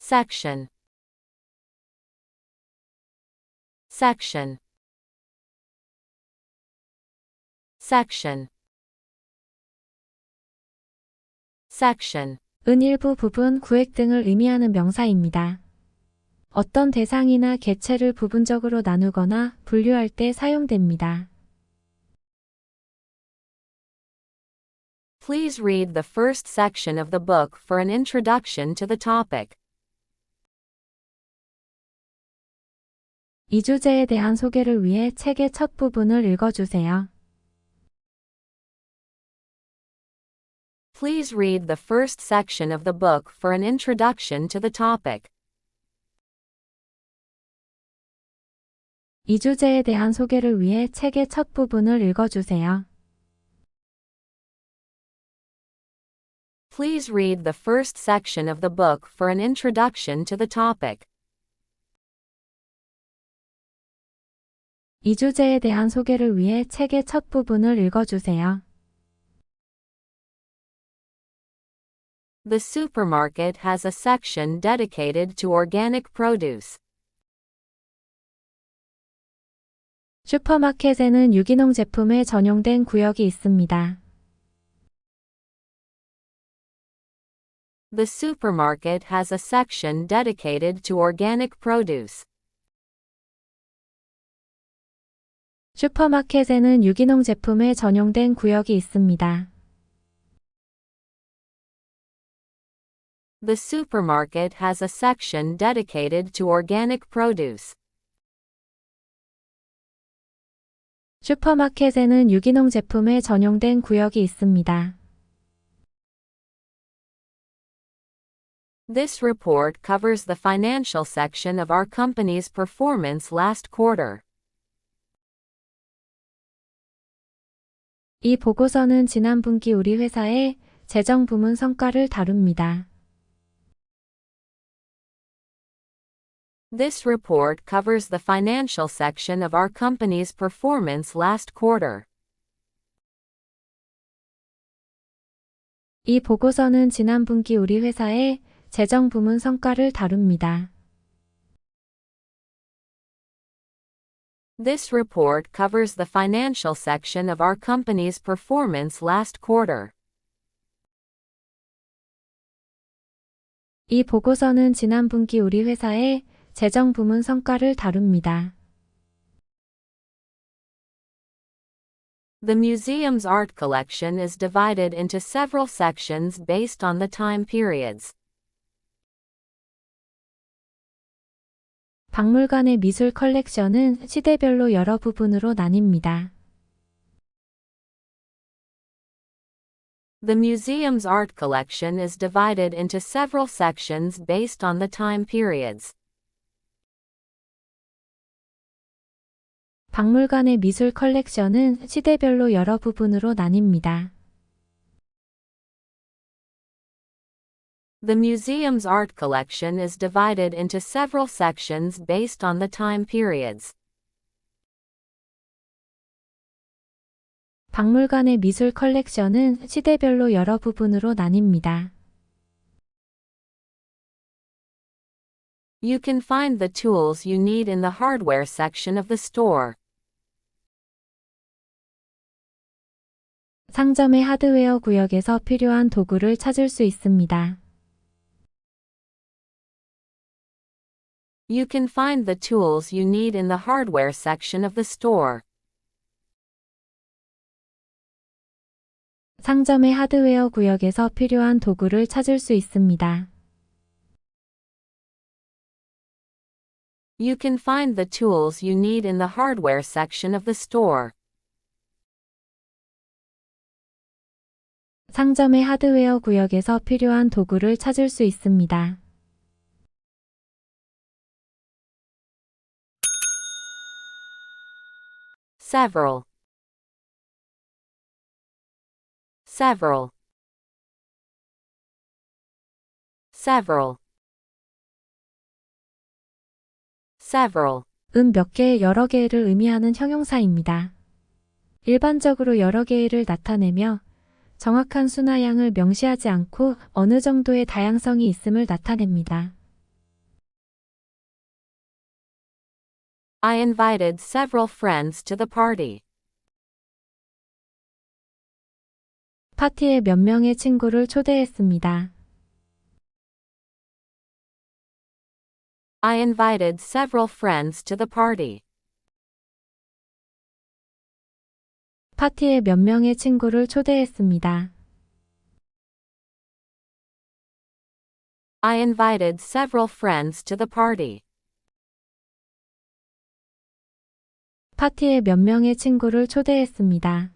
section, section, section, section. 은 일부 부분, 구획 등을 의미하는 명사입니다. 어떤 대상이나 개체를 부분적으로 나누거나 분류할 때 사용됩니다. Please read the first section of the book for an introduction to the topic. 이 주제에 대한 소개를 위해 책의 첫 부분을 읽어주세요. Please read the first section of the book for an introduction to the topic. 이 주제에 대한 소개를 위해 책의 첫 부분을 읽어주세요. Please read the first section of the book for an introduction to the topic. 이 주제에 대한 소개를 위해 책의 첫 부분을 읽어주세요. The supermarket has a section dedicated to organic produce. 슈퍼마켓에는 유기농 제품에 전용된 구역이 있습니다. The supermarket has a section dedicated to organic produce. 슈퍼마켓에는 유기농 제품에 전용된 구역이 있습니다. The supermarket has a section dedicated to organic produce. 슈퍼마켓에는 유기농 제품에 전용된 구역이 있습니다. This report covers the financial section of our company's performance last quarter. 이 보고서는 지난 분기 우리 회사의 재정 부문 성과를 다룹니다. This report covers the financial section of our company's performance last quarter. 이 보고서는 지난 분기 우리 회사의 재정 부문 성과를 다룹니다. This report covers the financial section of our company's performance last quarter. 이 보고서는 지난 분기 우리 회사의 재정 부문 성과를 다룹니다. The museum's art collection is divided into several sections based on the time periods. 박물관의 미술 컬렉션은 시대별로 여러 부분으로 나뉩니다. The museum's art collection is divided into several sections based on the time periods. 박물관의 미술 컬렉션은 시대별로 여러 부분으로 나뉩니다. The museum's art collection is divided into several sections based on the time periods. 박물관의 미술 컬렉션은 시대별로 여러 부분으로 나뉩니다. You can find the tools you need in the hardware section of the store. 상점의 하드웨어 구역에서 필요한 도구를 찾을 수 있습니다. You can find the tools you need in the hardware section of the store. 상점의 하드웨어 구역에서 필요한 도구를 찾을 수 있습니다. You can find the tools you need in the hardware section of the store. 상점의 하드웨어 구역에서 필요한 도구를 찾을 수 있습니다. Several. Several. Several. Several. 은 몇 개, 여러 개를 의미하는 형용사입니다. 일반적으로 여러 개를 나타내며 정확한 수나 양을 명시하지 않고 어느 정도의 다양성이 있음을 나타냅니다. I invited several friends to the party. 파티에 몇 명의 친구를 초대했습니다. I invited several friends to the party. 파티에 몇 명의 친구를 초대했습니다. I invited several friends to the party. 파티에 몇 명의 친구를 초대했습니다.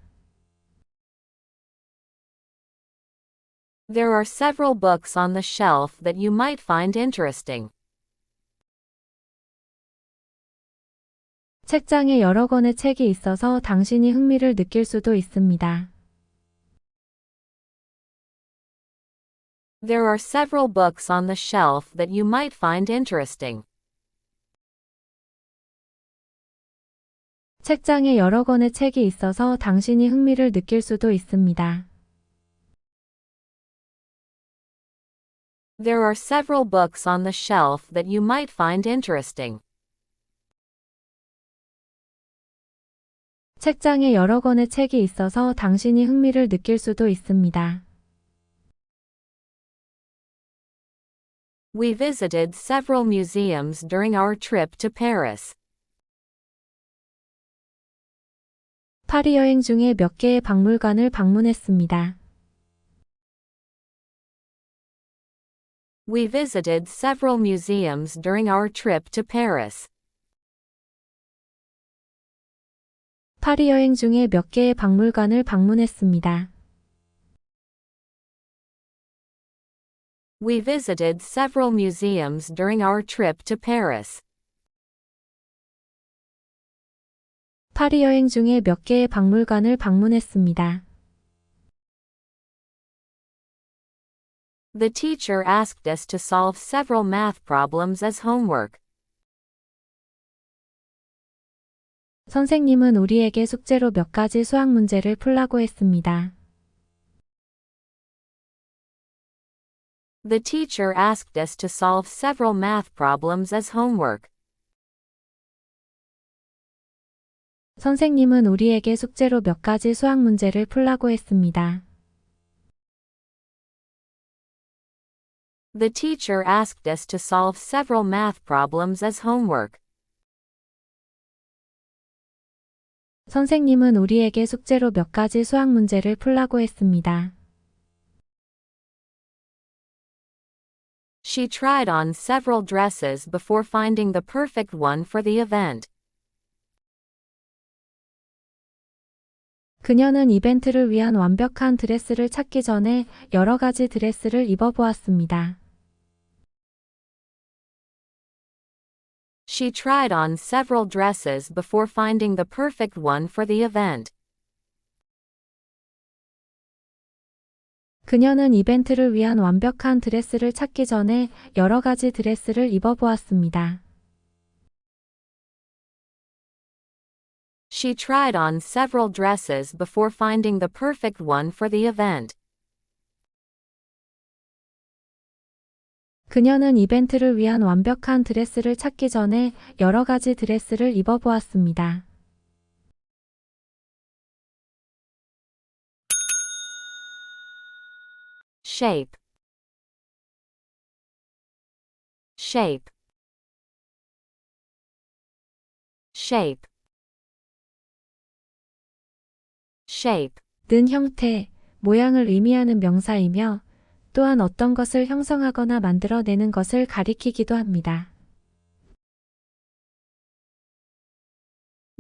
There are several books on the shelf that you might find interesting. 책장에 여러 권의 책이 있어서 당신이 흥미를 느낄 수도 있습니다. There are several books on the shelf that you might find interesting. 책장에 여러 권의 책이 있어서 당신이 흥미를 느낄 수도 있습니다. There are several books on the shelf that you might find interesting. 책장에 여러 권의 책이 있어서 당신이 흥미를 느낄 수도 있습니다. We visited several museums during our trip to Paris. 파리 여행 중에 몇 개의 박물관을 방문했습니다. We visited several museums during our trip to Paris. 파리 여행 중에 몇 개의 박물관을 방문했습니다. We visited several museums during our trip to Paris. 파리 여행 중에 몇 개의 박물관을 방문했습니다. The teacher asked us to solve several math problems as homework. 선생님은 우리에게 숙제로 몇 가지 수학 문제를 풀라고 했습니다. The teacher asked us to solve several math problems as homework. 선생님은 우리에게 숙제로 몇 가지 수학 문제를 풀라고 했습니다. The teacher asked us to solve several math problems as homework. 선생님은 우리에게 숙제로 몇 가지 수학 문제를 풀라고 했습니다. She tried on several dresses before finding the perfect one for the event. 그녀는 이벤트를 위한 완벽한 드레스를 찾기 전에 여러 가지 드레스를 입어보았습니다. She tried on several dresses before finding the perfect one for the event. 그녀는 이벤트를 위한 완벽한 드레스를 찾기 전에 여러 가지 드레스를 입어보았습니다. She tried on several dresses before finding the perfect one for the event. 그녀는 이벤트를 위한 완벽한 드레스를 찾기 전에 여러 가지 드레스를 입어보았습니다. Shape. Shape. Shape. Shape. 는 형태, 모양을 의미하는 명사이며 또한 어떤 것을 형성하거나 만들어내는 것을 가리키기도 합니다.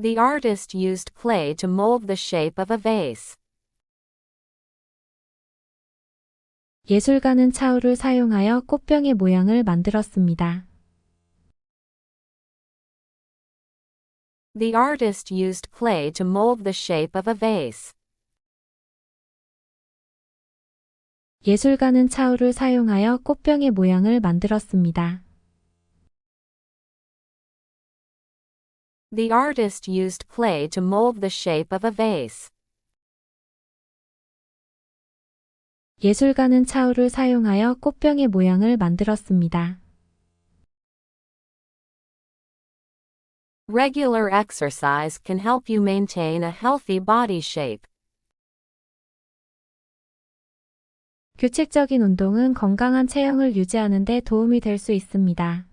The artist used clay to mold the shape of a vase. 예술가는 차울을 사용하여 꽃병의 모양을 만들었습니다. The artist used clay to mold the shape of a vase. 예술가는 차울을 사용하여 꽃병의 모양을 만들었습니다. The artist used clay to mold the shape of a vase. 예술가는 차울을 사용하여 꽃병의 모양을 만들었습니다. Regular exercise can help you maintain a healthy body shape. 규칙적인 운동은 건강한 체형을 유지하는 데 도움이 될 수 있습니다.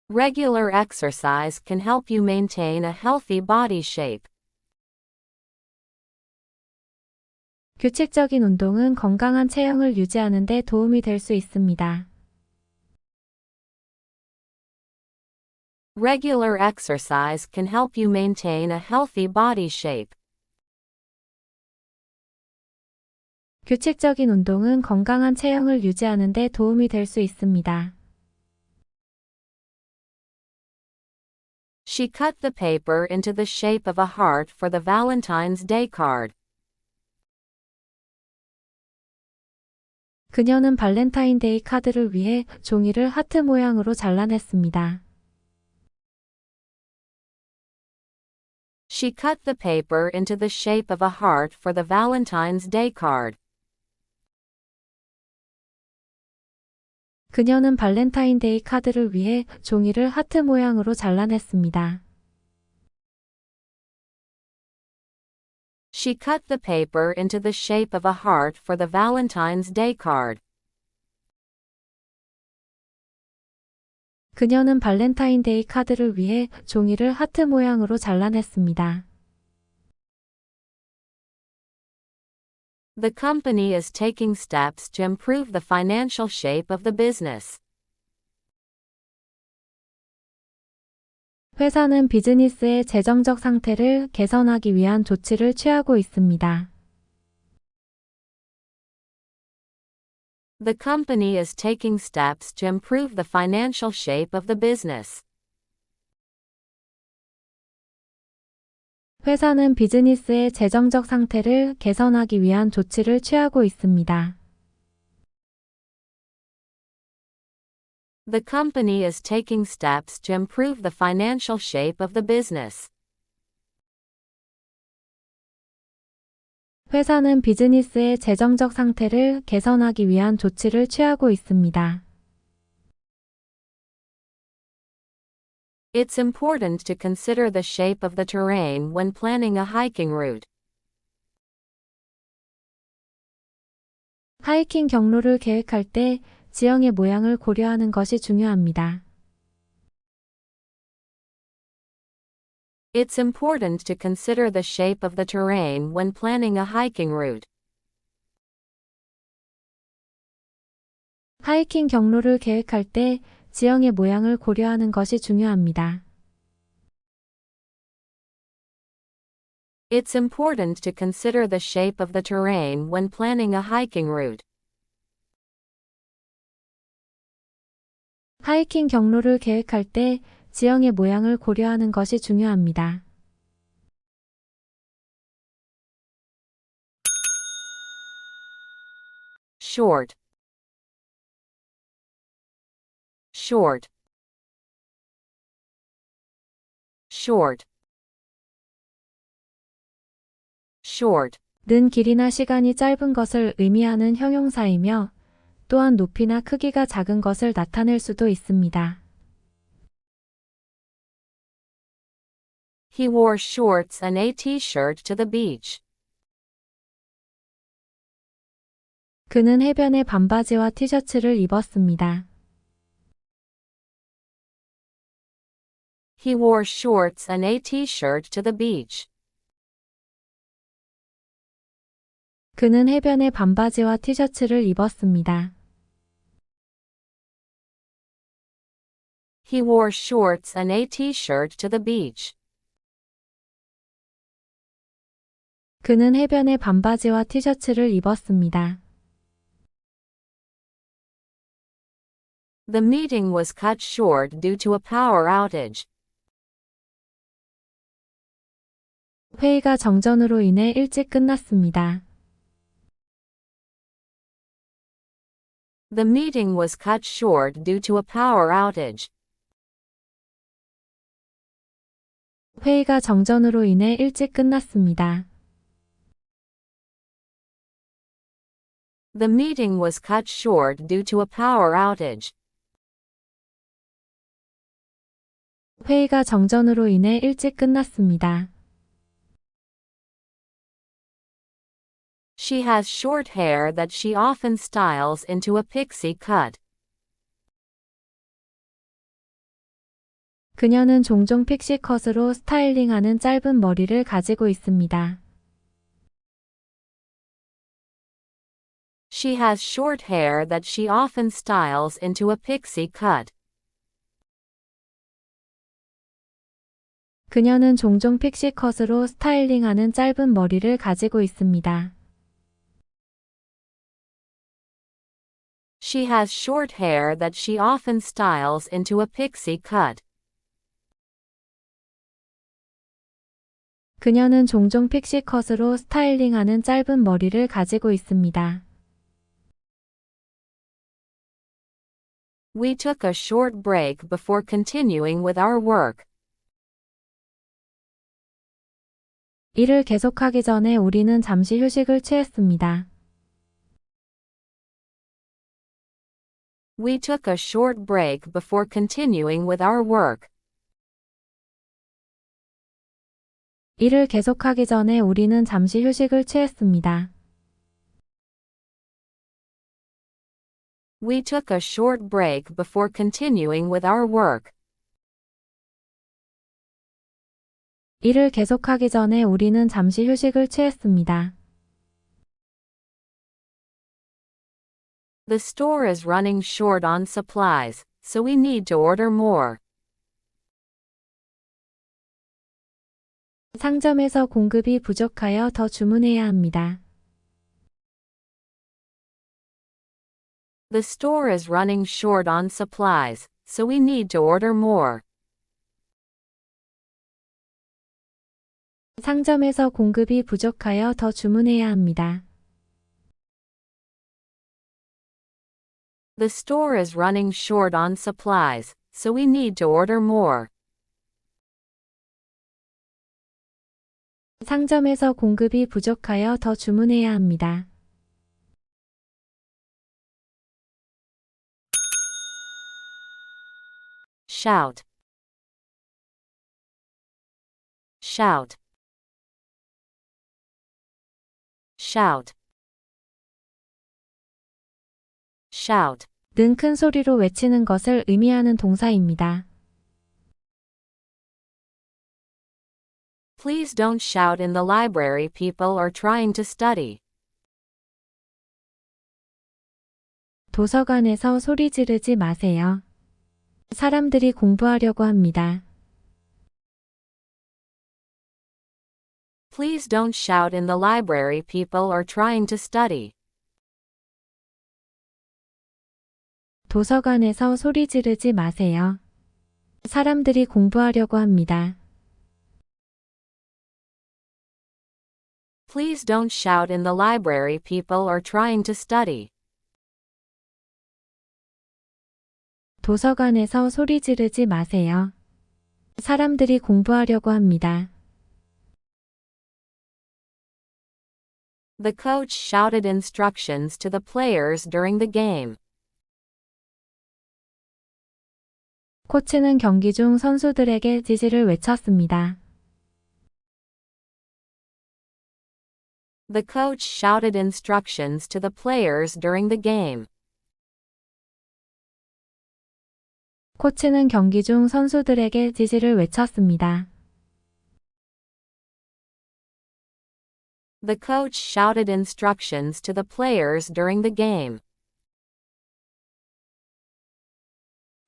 Regular exercise can help you maintain a healthy body shape. 규칙적인 운동은 건강한 체형을 유지하는 데 도움이 될 수 있습니다. Regular exercise can help you maintain a healthy body shape. 규칙적인 운동은 건강한 체형을 유지하는 데 도움이 될 수 있습니다. She cut the paper into the shape of a heart for the Valentine's Day card. 그녀는 발렌타인데이 카드를 위해 종이를 하트 모양으로 잘라냈습니다. She cut the paper into the shape of a heart for the Valentine's Day card. 그녀는 발렌타인데이 카드를 위해 종이를 하트 모양으로 잘라냈습니다. She cut the paper into the shape of a heart for the Valentine's Day card. 그녀는 발렌타인데이 카드를 위해 종이를 하트 모양으로 잘라냈습니다. The company is taking steps to improve the financial shape of the business. 회사는 비즈니스의 재정적 상태를 개선하기 위한 조치를 취하고 있습니다. The company is taking steps to improve the financial shape of the business. 회사는 비즈니스의 재정적 상태를 개선하기 위한 조치를 취하고 있습니다. The company is taking steps to improve the financial shape of the business. 회사는 비즈니스의 재정적 상태를 개선하기 위한 조치를 취하고 있습니다. It's important to consider the shape of the terrain when planning a hiking route. 하이킹 경로를 계획할 때 지형의 모양을 고려하는 것이 중요합니다. It's important to consider the shape of the terrain when planning a hiking route. 하이킹 경로를 계획할 때 지형의 모양을 고려하는 것이 중요합니다. It's important to consider the shape of the terrain when planning a hiking route. 하이킹 경로를 계획할 때 지형의 모양을 고려하는 것이 중요합니다. Short. Short. Short. Short. 는 길이나 시간이 짧은 것을 의미하는 형용사이며 또한 높이나 크기가 작은 것을 나타낼 수도 있습니다. He wore shorts and a t-shirt to the beach. 그는 해변에 반바지와 티셔츠를 입었습니다. He wore shorts and a t-shirt to the beach. 그는 해변에 반바지와 티셔츠를 입었습니다. He wore shorts and a t-shirt to the beach. 그는 해변에 반바지와 티셔츠를 입었습니다. The meeting was cut short due to a power outage. 회의가 정전으로 인해 일찍 끝났습니다. The meeting was cut short due to a power outage. 회의가 정전으로 인해 일찍 끝났습니다. The meeting was cut short due to a power outage. 회의가 정전으로 인해 일찍 끝났습니다. She has short hair that she often styles into a pixie cut. 그녀는 종종 픽시컷으로 스타일링하는 짧은 머리를 가지고 있습니다. She has short hair that she often styles into a pixie cut. 그녀는 종종 픽시컷으로 스타일링하는 짧은 머리를 가지고 있습니다. She has short hair that she often styles into a pixie cut. 그녀는 종종 픽시컷으로 스타일링하는 짧은 머리를 가지고 있습니다. We took a short break before continuing with our work. 일을 계속하기 전에 우리는 잠시 휴식을 취했습니다. We took a short break before continuing with our work. 일을 계속하기 전에 우리는 잠시 휴식을 취했습니다. We took a short break before continuing with our work. 일을 계속하기 전에 우리는 잠시 휴식을 취했습니다. The store is running short on supplies, so we need to order more. 상점에서 공급이 부족하여 더 주문해야 합니다. The store is running short on supplies, so we need to order more. 상점에서 공급이 부족하여 더 주문해야 합니다. The store is running short on supplies, so we need to order more. 상점에서 공급이 부족하여 더 주문해야 합니다. Shout. Shout. Shout. Shout. 는 큰 소리로 외치는 것을 의미하는 동사입니다. Please don't shout in the library. People are trying to study. 도서관에서 소리 지르지 마세요. 사람들이 공부하려고 합니다. Please don't shout in the library. People are trying to study. 도서관에서 소리 지르지 마세요. 사람들이 공부하려고 합니다. Please don't shout in the library. People are trying to study. 도서관에서 소리 지르지 마세요. 사람들이 공부하려고 합니다. The coach shouted instructions to the players during the game. 코치는 경기 중 선수들에게 지시를 외쳤습니다. The coach shouted instructions to the players during the game. 코치는 경기 중 선수들에게 지시를 외쳤습니다. The coach shouted instructions to the players during the game.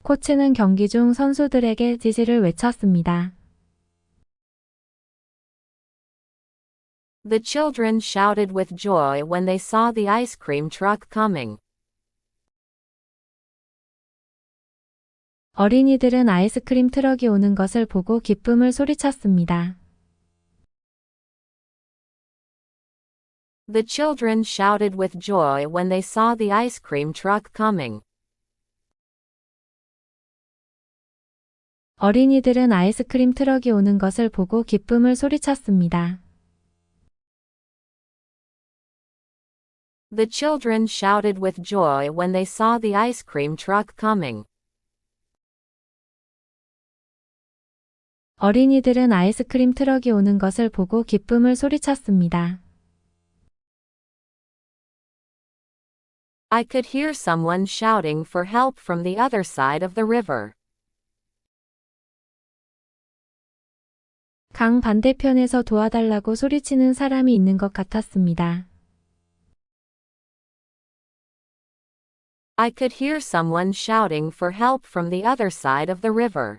코치는 경기 중 선수들에게 지시를 외쳤습니다. The children shouted with joy when they saw the ice cream truck coming. 어린이들은 아이스크림 트럭이 오는 것을 보고 기쁨을 소리쳤습니다. The children shouted with joy when they saw the ice cream truck coming. 어린이들은 아이스크림 트럭이 오는 것을 보고 기쁨을 소리쳤습니다. The children shouted with joy when they saw the ice cream truck coming. 어린이들은 아이스크림 트럭이 오는 것을 보고 기쁨을 소리쳤습니다. I could hear someone shouting for help from the other side of the river. 강 반대편에서 도와달라고 소리치는 사람이 있는 것 같았습니다. I could hear someone shouting for help from the other side of the river.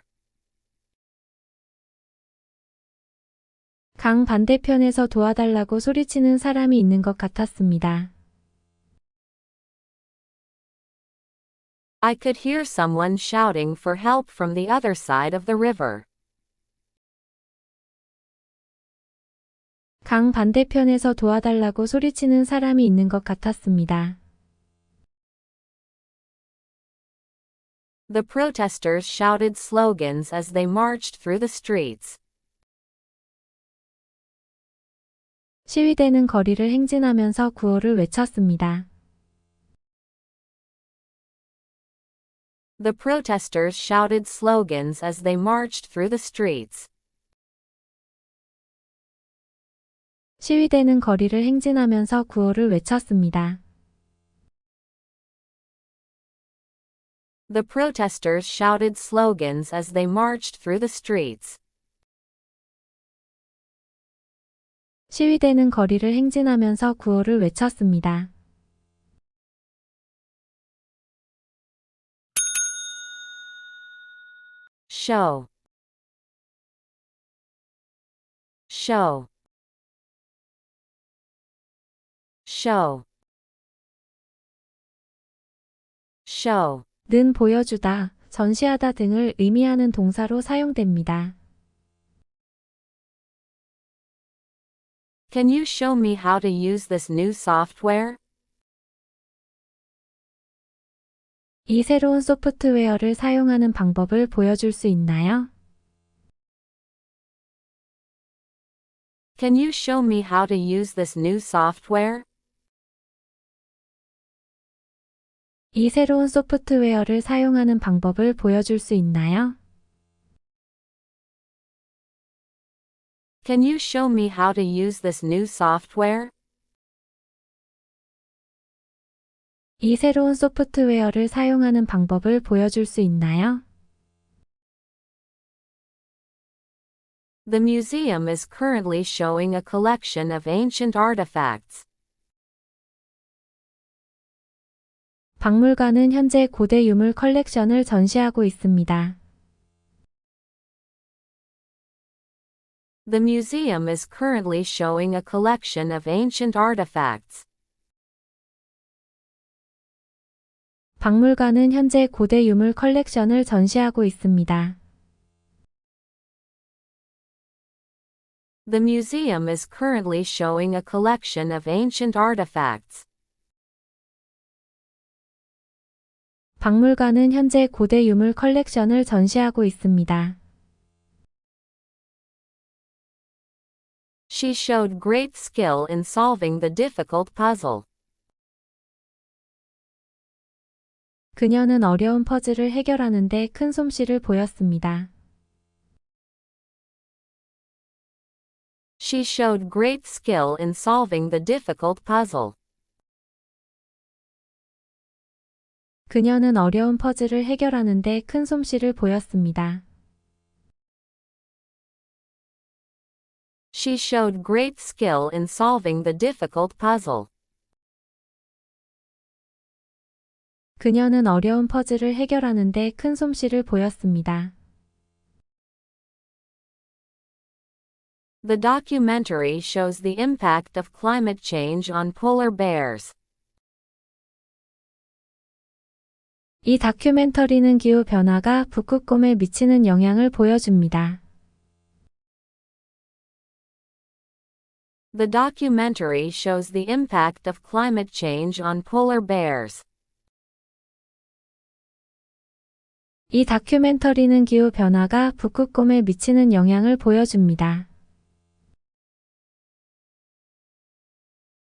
강 반대편에서 도와달라고 소리치는 사람이 있는 것 같았습니다. I could hear someone shouting for help from the other side of the river. 강 반대편에서 도와달라고 소리치는 사람이 있는 것 같았습니다. The protesters shouted slogans as they marched through the streets. 시위대는 거리를 행진하면서 구호를 외쳤습니다. The protesters shouted slogans as they marched through the streets. 시위대는 거리를 행진하면서 구호를 외쳤습니다. The protesters shouted slogans as they marched through the streets. 시위대는 거리를 행진하면서 구호를 외쳤습니다. Show. Show. Show. Show. 는 보여주다, 전시하다 등을 의미하는 동사로 사용됩니다. Can you show me how to use this new software? 이 새로운 소프트웨어를 사용하는 방법을 보여줄 수 있나요? Can you show me how to use this new software? 이 새로운 소프트웨어를 사용하는 방법을 보여줄 수 있나요? Can you show me how to use this new software? 이 새로운 소프트웨어를 사용하는 방법을 보여줄 수 있나요? The museum is currently showing a collection of ancient artifacts. 박물관은 현재 고대 유물 컬렉션을 전시하고 있습니다. The museum is currently showing a collection of ancient artifacts. 박물관은 현재 고대 유물 컬렉션을 전시하고 있습니다. The museum is currently showing a collection of ancient artifacts. 박물관은 현재 고대 유물 컬렉션을 전시하고 있습니다. She showed great skill in solving the difficult puzzle. 그녀는 어려운 퍼즐을 해결하는 데 큰 솜씨를 보였습니다. She showed great skill in solving the difficult puzzle. 그녀는 어려운 퍼즐을 해결하는 데 큰 솜씨를 보였습니다. She showed great skill in solving the difficult puzzle. 그녀는 어려운 퍼즐을 해결하는 데 큰 솜씨를 보였습니다. The documentary shows the impact of climate change on polar bears. 이 다큐멘터리는 기후 변화가 북극곰에 미치는 영향을 보여줍니다. The documentary shows the impact of climate change on polar bears. 이 다큐멘터리는 기후 변화가 북극곰에 미치는 영향을 보여줍니다.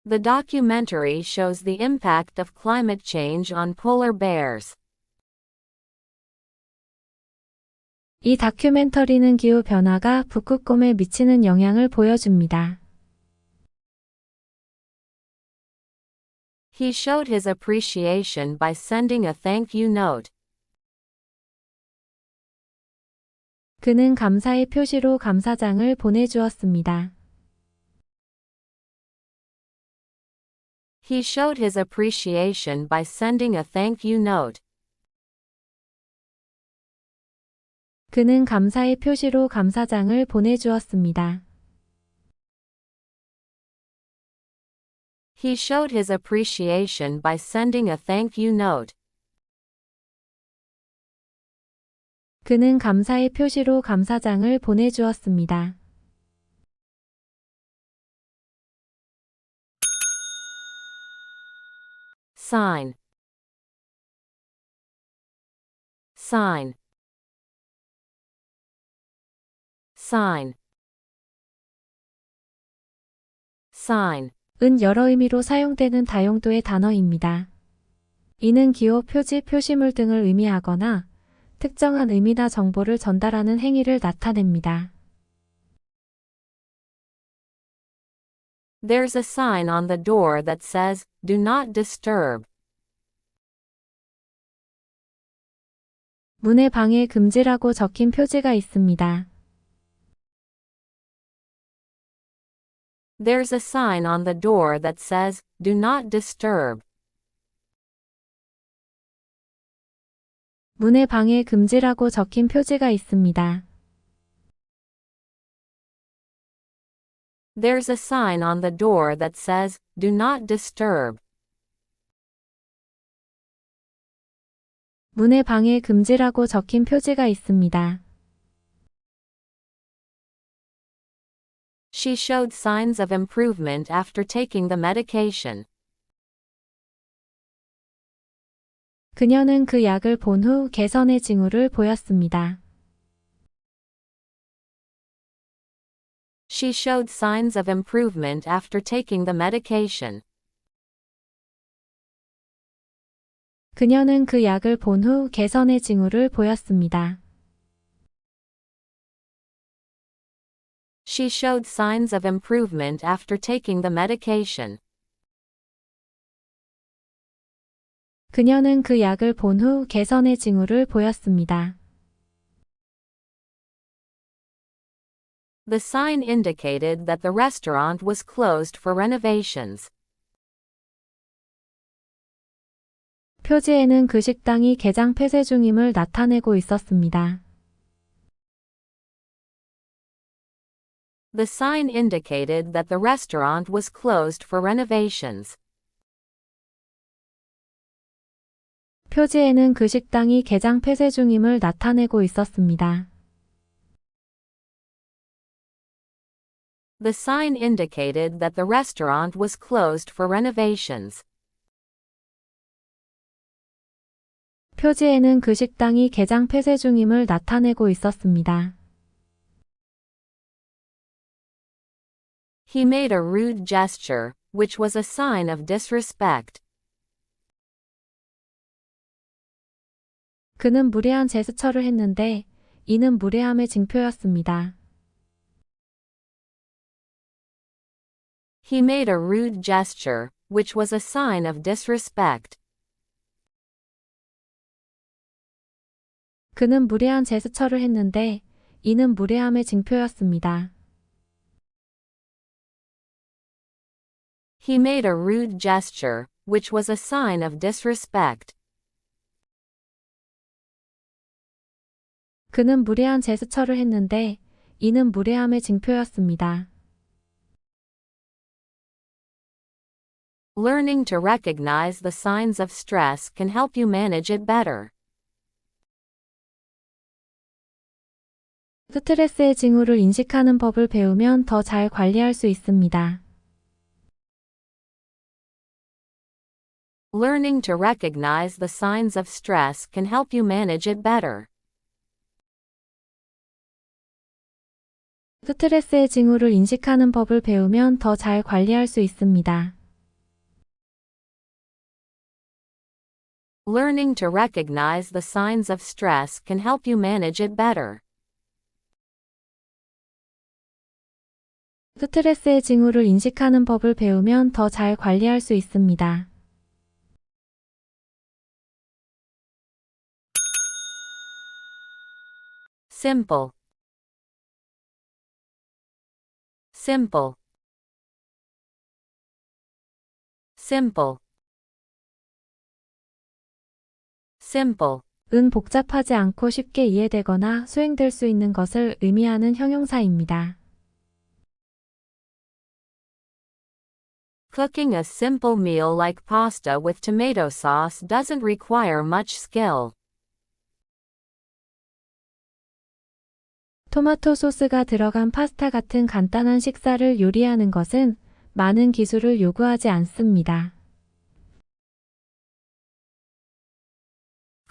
The documentary shows the impact of climate change on polar bears. 이 다큐멘터리는 기후 변화가 북극곰에 미치는 영향을 보여줍니다. He showed his appreciation by sending a thank you note. 그는 감사의 표시로 감사장을 보내주었습니다. He showed his appreciation by sending a thank you note. 그는 감사의 표시로 감사장을 보내주었습니다. He showed his appreciation by sending a thank you note. 그는 감사의 표시로 감사장을 보내주었습니다. Sign. Sign. Sign. Sign. 은 여러 의미로 사용되는 다용도의 단어입니다. 이는 기호, 표지, 표시물 등을 의미하거나 특정한 의미나 정보를 전달하는 행위를 나타냅니다. There's a sign on the door that says, "Do not disturb." 문의 방해 금지라고 적힌 표지가 있습니다. There's a sign on the door that says, "Do not disturb." 문의 방해 금지라고 적힌 표지가 있습니다. There's a sign on the door that says, "Do not disturb." 문의 방해 금지라고 적힌 표지가 있습니다. She showed signs of improvement after taking the medication. 그녀는 그 약을 본 후 개선의 징후를 보였습니다. She showed signs of improvement after taking the medication. 그녀는 그 약을 본 후 개선의 징후를 보였습니다. She showed signs of improvement after taking the medication. 그녀는 그 약을 본 후 개선의 징후를 보였습니다. The sign indicated that the restaurant was closed for renovations. 표지에는 그 식당이 개장 폐쇄 중임을 나타내고 있었습니다. The sign indicated that the restaurant was closed for renovations. 표지에는 그 식당이 개장 폐쇄 중임을 나타내고 있었습니다. The sign indicated that the restaurant was closed for renovations. 표지에는 그 식당이 개장 폐쇄 중임을 나타내고 있었습니다. He made a rude gesture, which was a sign of disrespect. 그는 무례한 제스처를 했는데 이는 무례함의 징표였습니다. He made a rude gesture, which was a sign of disrespect. 그는 무례한 제스처를 했는데 이는 무례함의 징표였습니다. He made a rude gesture, which was a sign of disrespect. 그는 무례한 제스처를 했는데 이는 무례함의 징표였습니다. Learning to recognize the signs of stress can help you manage it better. 스트레스의 징후를 인식하는 법을 배우면 더 잘 관리할 수 있습니다. Learning to recognize the signs of stress can help you manage it better. 스트레스의 징후를 인식하는 법을 배우면 더 잘 관리할 수 있습니다. Learning to recognize the signs of stress can help you manage it better. 스트레스의 징후를 인식하는 법을 배우면 더 잘 관리할 수 있습니다. Simple. Simple. Simple. Simple. 은 복잡하지 않고 쉽게 이해되거나 수행될 수 있는 것을 의미하는 형용사입니다. Cooking a simple meal like pasta with tomato sauce doesn't require much skill. 토마토 소스가 들어간 파스타 같은 간단한 식사를 요리하는 것은 많은 기술을 요구하지 않습니다.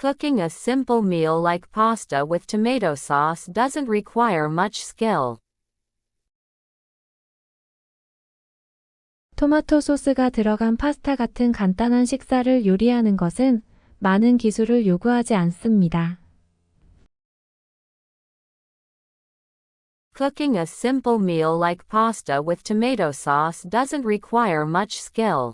Cooking a simple meal like pasta with tomato sauce doesn't require much skill. 토마토 소스가 들어간 파스타 같은 간단한 식사를 요리하는 것은 많은 기술을 요구하지 않습니다. Cooking a simple meal like pasta with tomato sauce doesn't require much skill.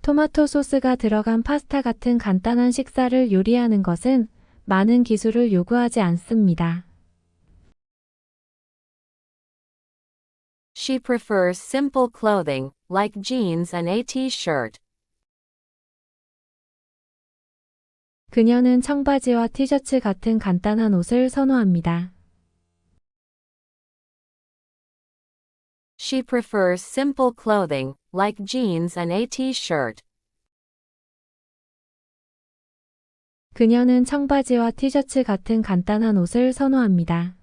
토마토 소스가 들어간 파스타 같은 간단한 식사를 요리하는 것은 많은 기술을 요구하지 않습니다. She prefers simple clothing, like jeans and a t-shirt. 그녀는 청바지와 티셔츠 같은 간단한 옷을 선호합니다. She prefers simple clothing, like jeans and a t-shirt. 그녀는 청바지와 티셔츠 같은 간단한 옷을 선호합니다.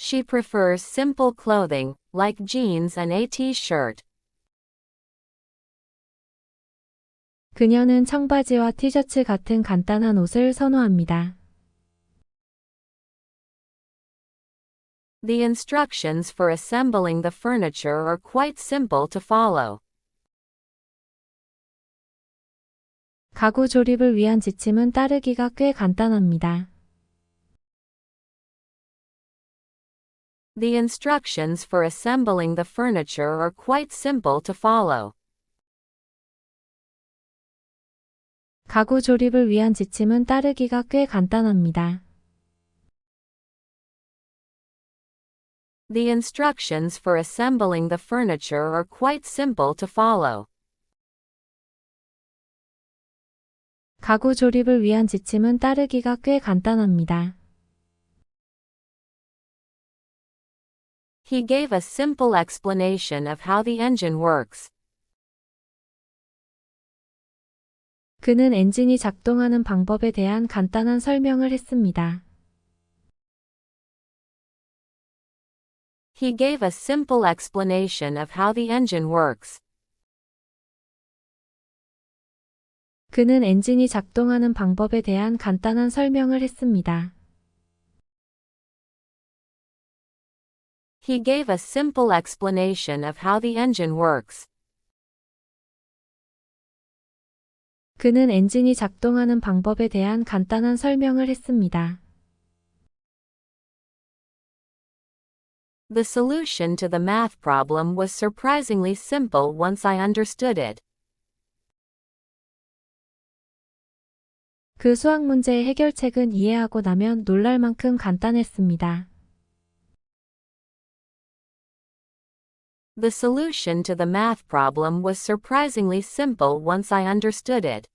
She prefers simple clothing, like jeans and a t-shirt. 그녀는 청바지와 티셔츠 같은 간단한 옷을 선호합니다. The instructions for assembling the furniture are quite simple to follow. 가구 조립을 위한 지침은 따르기가 꽤 간단합니다. The instructions for assembling the furniture are quite simple to follow. 가구 조립을 위한 지침은 따르기가 꽤 간단합니다. The instructions for assembling the furniture are quite simple to follow. 가구 조립을 위한 지침은 따르기가 꽤 간단합니다. He gave a simple explanation of how the engine works. 그는 엔진이 작동하는 방법에 대한 간단한 설명을 했습니다. He gave a simple explanation of how the engine works. 그는 엔진이 작동하는 방법에 대한 간단한 설명을 했습니다. He gave a simple explanation of how the engine works. 그는 엔진이 작동하는 방법에 대한 간단한 설명을 했습니다. The solution to the math problem was surprisingly simple once I understood it. 그 수학 문제의 해결책은 이해하고 나면 놀랄 만큼 간단했습니다. The solution to the math problem was surprisingly simple once I understood it.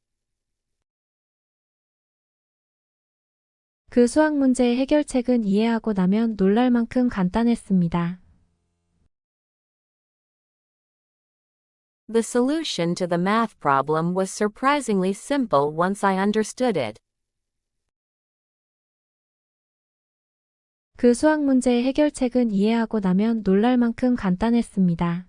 그 수학 문제의 해결책은 이해하고 나면 놀랄 만큼 간단했습니다. The solution to the math problem was surprisingly simple once I understood it. 그 수학 문제의 해결책은 이해하고 나면 놀랄 만큼 간단했습니다.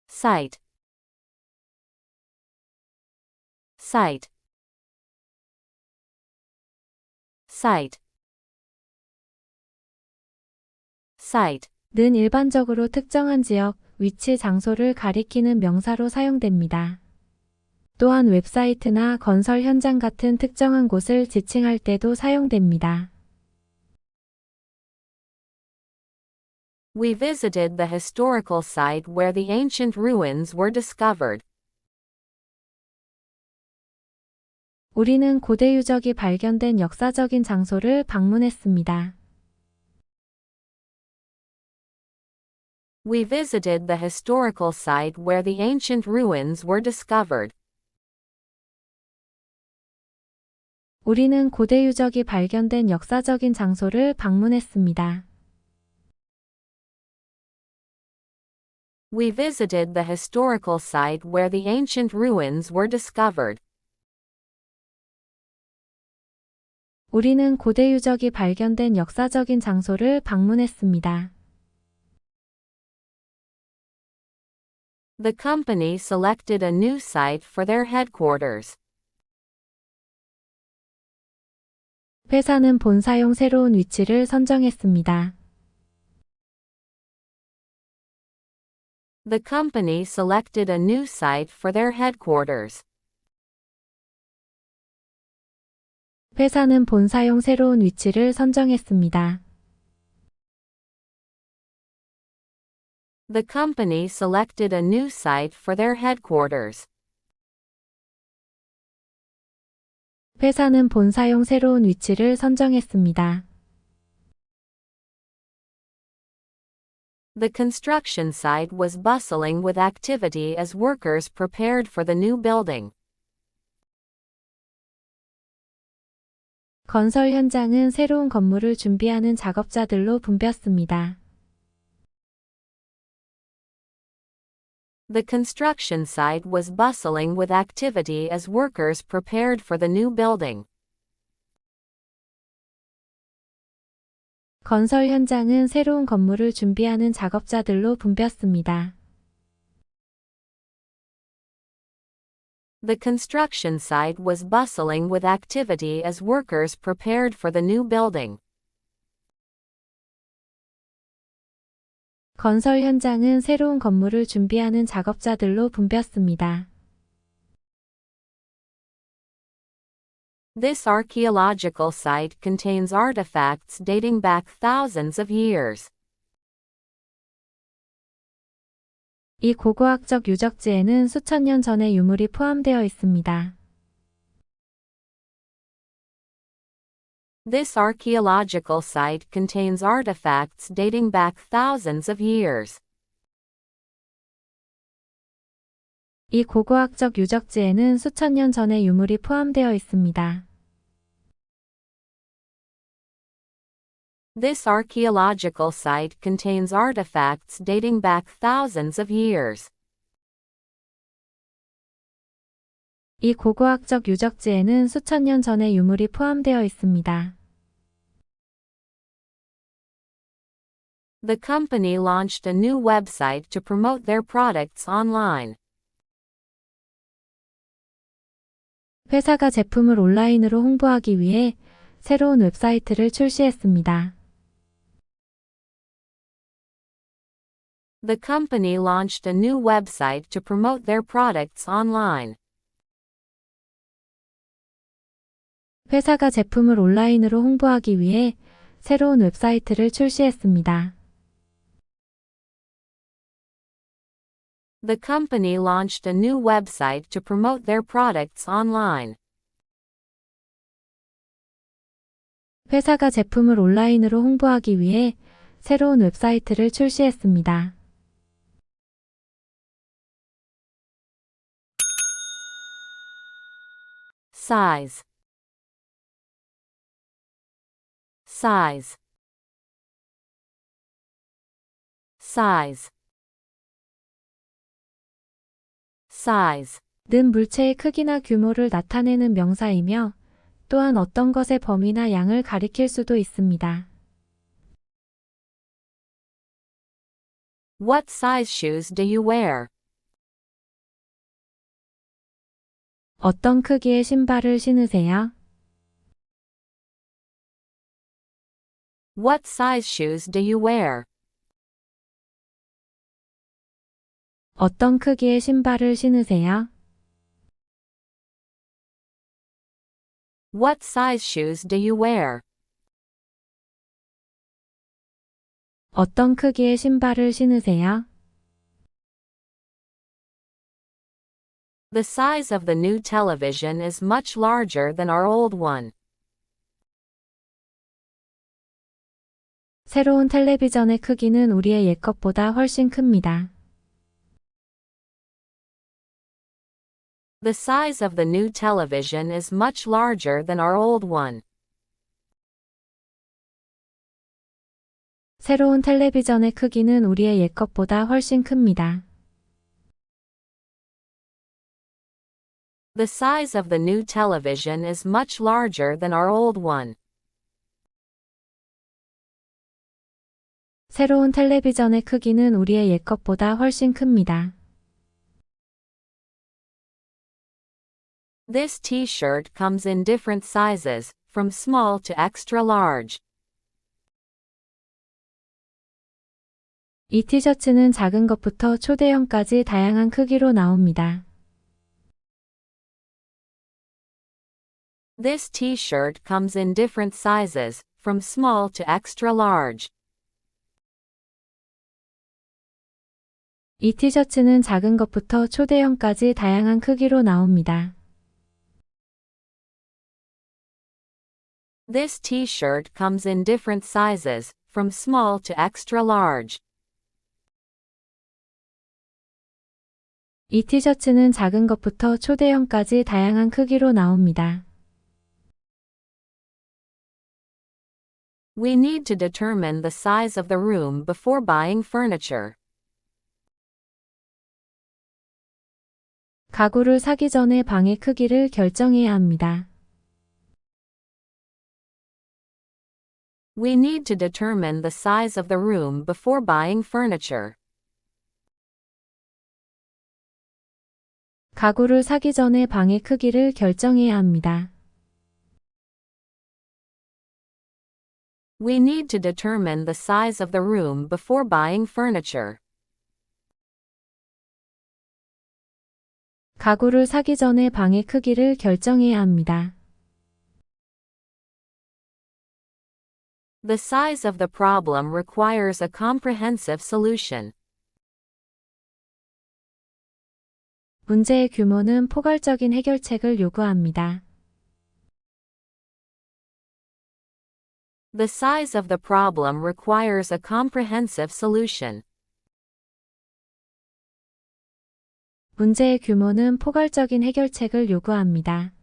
Sight. Sight. Sight. Sight. 는 일반적으로 특정한 지역 위치, 장소를 가리키는 명사로 사용됩니다. 또한 웹사이트나 건설 현장 같은 특정한 곳을 지칭할 때도 사용됩니다. We visited the historical site where the ancient ruins were discovered. 우리는 고대 유적이 발견된 역사적인 장소를 방문했습니다. We visited the historical site where the ancient ruins were discovered. 우리는 고대 유적이 발견된 역사적인 장소를 방문했습니다. We visited the historical site where the ancient ruins were discovered. 우리는 고대 유적이 발견된 역사적인 장소를 방문했습니다. The company selected a new site for their headquarters. 회사는 본사용 새로운 위치를 선정했습니다. The company selected a new site for their headquarters. 회사는 본사용 새로운 위치를 선정했습니다. The company selected a new site for their headquarters. 회사는 본사용 새로운 위치를 선정했습니다. The construction site was bustling with activity as workers prepared for the new building. 건설 현장은 새로운 건물을 준비하는 작업자들로 붐볐습니다. The construction site was bustling with activity as workers prepared for the new building. 건설 현장은 새로운 건물을 준비하는 작업자들로 붐볐습니다. The construction site was bustling with activity as workers prepared for the new building. 건설 현장은 새로운 건물을 준비하는 작업자들로 붐볐습니다. This archaeological site contains artifacts dating back thousands of years. 이 고고학적 유적지에는 수천 년 전의 유물이 포함되어 있습니다. This archaeological site contains artifacts dating back thousands of years. 이 고고학적 유적지에는 수천 년 전의 유물이 포함되어 있습니다. This archaeological site contains artifacts dating back thousands of years. 이 고고학적 유적지에는 수천 년 전의 유물이 포함되어 있습니다. The company launched a new website to promote their products online. 회사가 제품을 온라인으로 홍보하기 위해 새로운 웹사이트를 출시했습니다. The company launched a new website to promote their products online. 회사가 제품을 온라인으로 홍보하기 위해 새로운 웹사이트를 출시했습니다. The company launched a new website to promote their products online. 회사가 제품을 온라인으로 홍보하기 위해 새로운 웹사이트를 출시했습니다. Size. Size. Size. Size. 는 물체의 크기나 규모를 나타내는 명사이며 또한 어떤 것의 범위나 양을 가리킬 수도 있습니다. What size shoes do you wear? 어떤 크기의 신발을 신으세요? What size shoes do you wear? 어떤 크기의 신발을 신으세요? What size shoes do you wear? 어떤 크기의 신발을 신으세요? The size of the new television is much larger than our old one. 새로운 텔레비전의 크기는 우리의 옛 것보다 훨씬 큽니다. The size of the new television is much larger than our old one. 새로운 텔레비전의 크기는 우리의 옛 것보다 훨씬 큽니다. The size of the new television is much larger than our old one. 새로운 텔레비전의 크기는 우리의 옛 것보다 훨씬 큽니다. This t-shirt comes in different sizes, from small to extra large. 이 티셔츠는 작은 것부터 초대형까지 다양한 크기로 나옵니다. This t-shirt comes in different sizes, from small to extra large. 이 티셔츠는 작은 것부터 초대형까지 다양한 크기로 나옵니다. This t-shirt comes in different sizes, from small to extra large. 이 티셔츠는 작은 것부터 초대형까지 다양한 크기로 나옵니다. We need to determine the size of the room before buying furniture. 가구를 사기 전에 방의 크기를 결정해야 합니다. We need to determine the size of the room before buying furniture. 가구를 사기 전에 방의 크기를 결정해야 합니다. We need to determine the size of the room before buying furniture. 가구를 사기 전에 방의 크기를 결정해야 합니다. The size of the problem requires a comprehensive solution. 문제의 규모는 포괄적인 해결책을 요구합니다. The size of the problem requires a comprehensive solution. 문제의 규모는 포괄적인 해결책을 요구합니다.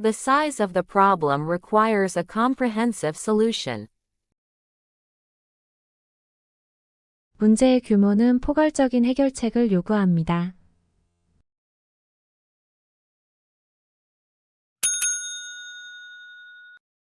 The size of the problem requires a comprehensive solution. 문제의 규모는 포괄적인 해결책을 요구합니다.